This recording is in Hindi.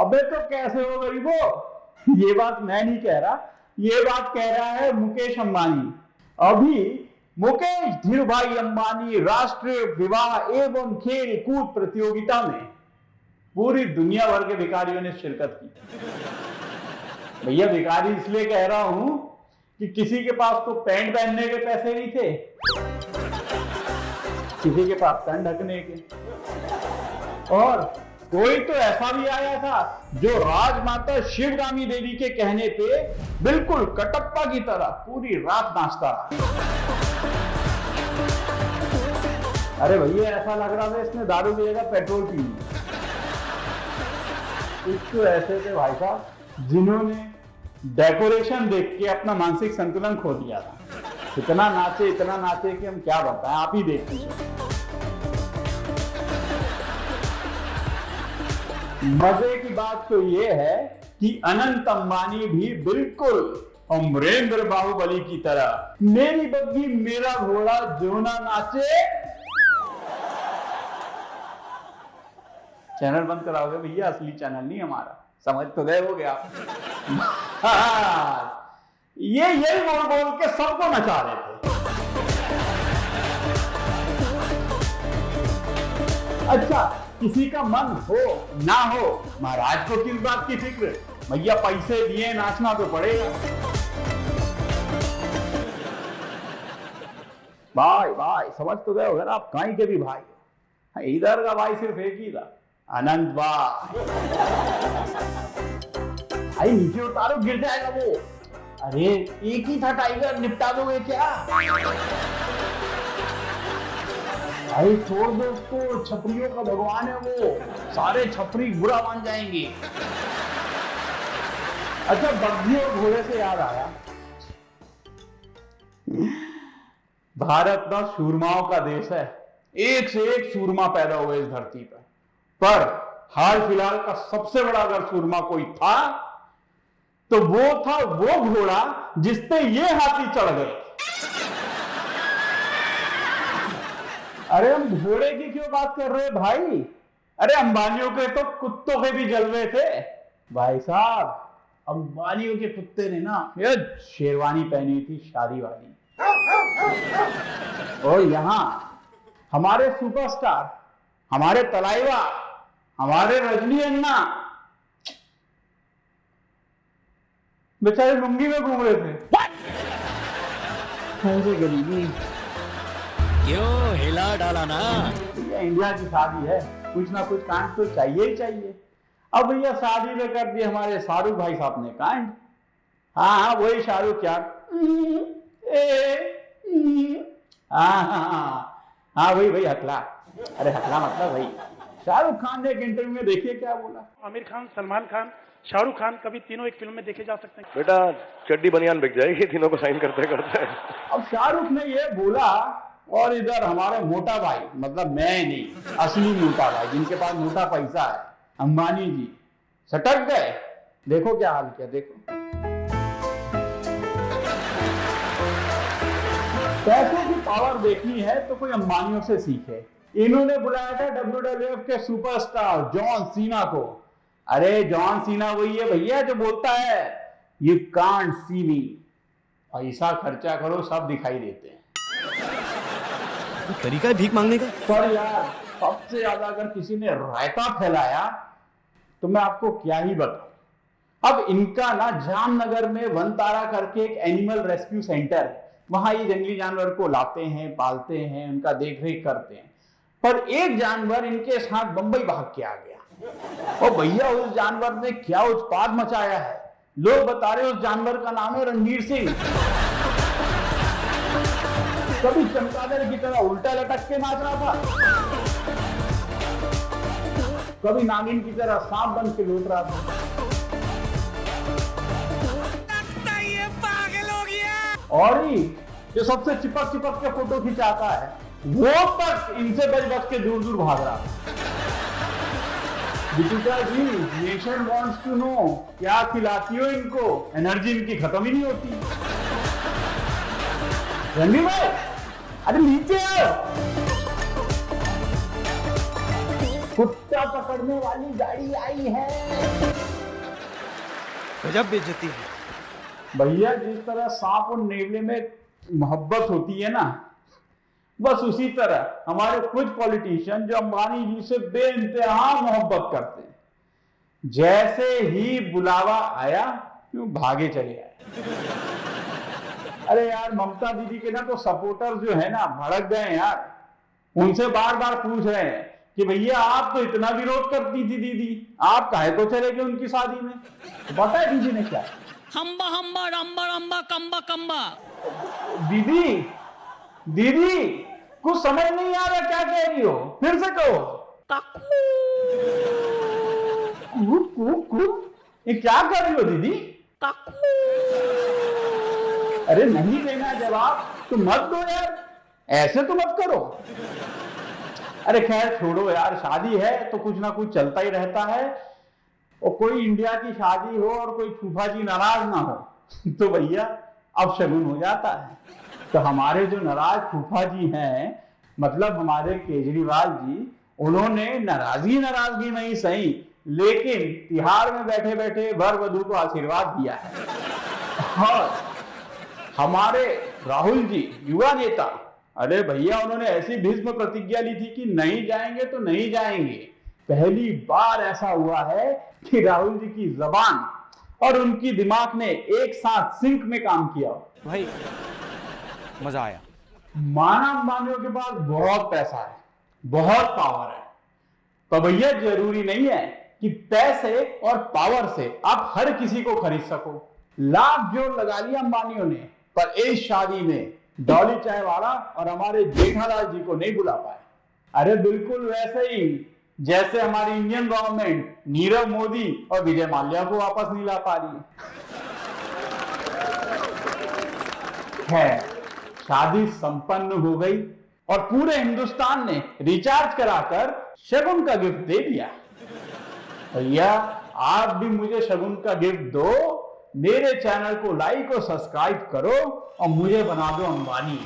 अबे तो कैसे हो गरीबो, ये बात मैं नहीं कह रहा, ये बात कह रहा है मुकेश अंबानी। अभी मुकेश धीरूभाई अंबानी राष्ट्रीय विवाह एवं खेल कूद प्रतियोगिता में पूरी दुनिया भर के भिखारियों ने शिरकत की। भैया भिखारी इसलिए कह रहा हूं कि किसी के पास तो पैंट पहनने के पैसे नहीं थे, किसी के पास तन ढकने के, और कोई तो ऐसा भी आया था जो राजमाता शिवगामी देवी के कहने पे बिल्कुल कटप्पा की तरह पूरी रात नाचता रहा। अरे भैया ऐसा लग रहा था इसने दारू की जगह पेट्रोल पी ली। कुछ तो ऐसे थे भाई साहब जिन्होंने डेकोरेशन देख के अपना मानसिक संतुलन खो दिया था। इतना नाचे कि हम क्या बताएं, आप ही देख लीजिए। मजे की बात तो यह है कि अनंत अंबानी भी बिल्कुल अमरेंद्र बाहुबली की तरह मेरी बग्गी मेरा घोड़ा जो ना नाचे। चैनल बंद कराओगे भैया, असली चैनल नहीं हमारा, समझ तो गए होगे आप। ये यही बोल बोल के सबको नचा रहे थे। अच्छा, किसी का मन हो ना हो, महाराज को किस बात की फिक्र, भैया पैसे दिए नाचना तो पड़ेगा। भाई समझ तो गए होगा ना आप, कहीं के भी भाई, इधर का भाई सिर्फ एक ही था, अनंत भाई। भाई नीचे उतारो गिर जाएगा वो। अरे एक ही था टाइगर, निपटा दोगे क्या? भाई छोड़ दो उसको, छपरियों का भगवान है वो, सारे छपरी बुरा मान जाएंगे। अच्छा, बग्घी और घोड़े से याद आया, भारत ना सूरमाओं का देश है, एक से एक सूरमा पैदा हुए इस धरती पर हाल फिलहाल का सबसे बड़ा अगर सूरमा कोई था तो वो था वो घोड़ा जिस पे ये हाथी चढ़ गए। अरे हम घोड़े की क्यों बात कर रहे हैं भाई? अरे अंबानियों के तो कुत्तों के भी जलवे थे भाई साहब। अंबानियों के कुत्ते ने ना ये शेरवानी पहनी थी शादी वाली, और यहां हमारे सुपरस्टार, हमारे तलाइवा, हमारे रजनी अन्ना बेचारे लुंगी में घूम रहे थे। गरीबी क्यों हिला डाला ना। भैया इंडिया की शादी है, कुछ ना कुछ कांड तो चाहिए ही चाहिए। अब भैया शादी में कर दिए हमारे शाहरुख भाई साहब ने कांड। हाँ वही शाहरुख क्या, हाँ वही हकला। अरे हकला मतलब वही। शाहरुख खान ने एक इंटरव्यू में देखिए क्या बोला। आमिर खान, सलमान खान, शाहरुख खान, कभी तीनों एक फिल्म में देखे जा सकते हैं। बेटा चड्डी बनियान बिक जाएगी तीनों को साइन करते करते। अब शाहरुख ने ये बोला और इधर हमारे मोटा भाई, मतलब मैं नहीं, असली मोटा भाई जिनके पास मोटा पैसा है, अंबानी जी सटक गए। देखो क्या हाल किया, देखो। पैसों की पावर देखनी है तो कोई अंबानियों से सीखे। इन्होंने बुलाया था WWF के सुपरस्टार जॉन सीना को। अरे जॉन सीना वही है भैया जो बोलता है यू कांट सी मी, पैसा खर्चा करो सब दिखाई देते हैं। तरीका है भीख मांगने का। पर यार सबसे ज्यादा अगर किसी ने रायता फैलाया तो मैं आपको क्या ही बताऊं। अब इनका ना जामनगर में वनतारा करके एक एनिमल रेस्क्यू सेंटर है, वहां ये जंगली जानवर को लाते हैं, पालते हैं, उनका देखरेख करते हैं। पर एक जानवर इनके साथ बंबई भाग के आ गया और भैया उस जानवर ने क्या उत्पात मचाया है। लोग बता रहे उस जानवर का नाम है रणवीर सिंह। कभी चमगादड़ की तरह उल्टा लटक के नाच रहा था, कभी नागिन की तरह सांप बन के लौट रहा था। ये पागल हो गया। और ही जो सबसे चिपक चिपक के फोटो खिंचाता है वो तक इनसे बच के दूर दूर भाग रहा है। Deepika ji, nation wants to know, क्या खिलाती हो इनको? एनर्जी इनकी खत्म ही नहीं होती। रणवीर भाई अरे नीचे आओ। कुत्ता पकड़ने वाली गाड़ी आई है। गजब बेइज्जती है। भैया जिस तरह सांप और नेवले में मोहब्बत होती है ना, बस उसी तरह हमारे कुछ पॉलिटिशियन जो अंबानी जी से बेइंतहा मोहब्बत करते हैं, जैसे ही बुलावा आया क्यों भागे चले आए। अरे यार ममता दीदी के ना तो सपोर्टर जो है ना भड़क गए यार, उनसे बार बार पूछ रहे हैं कि भैया आप तो इतना विरोध करती थी दीदी, आप काहे को चले गए उनकी शादी में। तो पता है दीदी ने क्या, हम्बा हम्बा रम्बा रम्बा कम्बा कम्बा। दीदी दीदी कुछ समझ नहीं आ रहा क्या कह रही हो, फिर से कहो। कू कू कू ये क्या कर रही हो दीदी? अरे नहीं देना जवाब तो मत दो यार, ऐसे तो मत करो। अरे खैर छोड़ो यार, शादी है तो कुछ ना कुछ चलता ही रहता है, और कोई इंडिया की शादी हो और कोई फूफा जी नाराज ना हो तो भैया अब शगुन हो जाता है। तो हमारे जो नाराज फूफा जी हैं, मतलब हमारे केजरीवाल जी, उन्होंने नाराजगी नहीं सही, लेकिन तिहाड़ में बैठे बैठे वर वधू को आशीर्वाद दिया है। और हमारे राहुल जी युवा नेता, अरे भैया उन्होंने ऐसी भीष्म प्रतिज्ञा ली थी कि नहीं जाएंगे तो नहीं जाएंगे। पहली बार ऐसा हुआ है कि राहुल जी की जबान और उनकी दिमाग ने एक साथ सिंक में काम किया। भाई मजा आया। मानव अंबानियों के पास बहुत पैसा है, बहुत पावर है, तो भैया जरूरी नहीं है कि पैसे और पावर से आप हर किसी को खरीद सको। लाख जोर लगा लिया अंबानियों ने, पर इस शादी में डॉली चाय वाला और हमारे जेठालाल जी को नहीं बुला पाए। अरे बिल्कुल वैसे ही जैसे हमारी इंडियन गवर्नमेंट नीरव मोदी और विजय माल्या को वापस नहीं ला पा रही है। शादी संपन्न हो गई और पूरे हिंदुस्तान ने रिचार्ज कराकर शगुन का गिफ्ट दे दिया। भैया आप भी मुझे शगुन का गिफ्ट दो, मेरे चैनल को लाइक और सब्सक्राइब करो और मुझे बना दो अंबानी।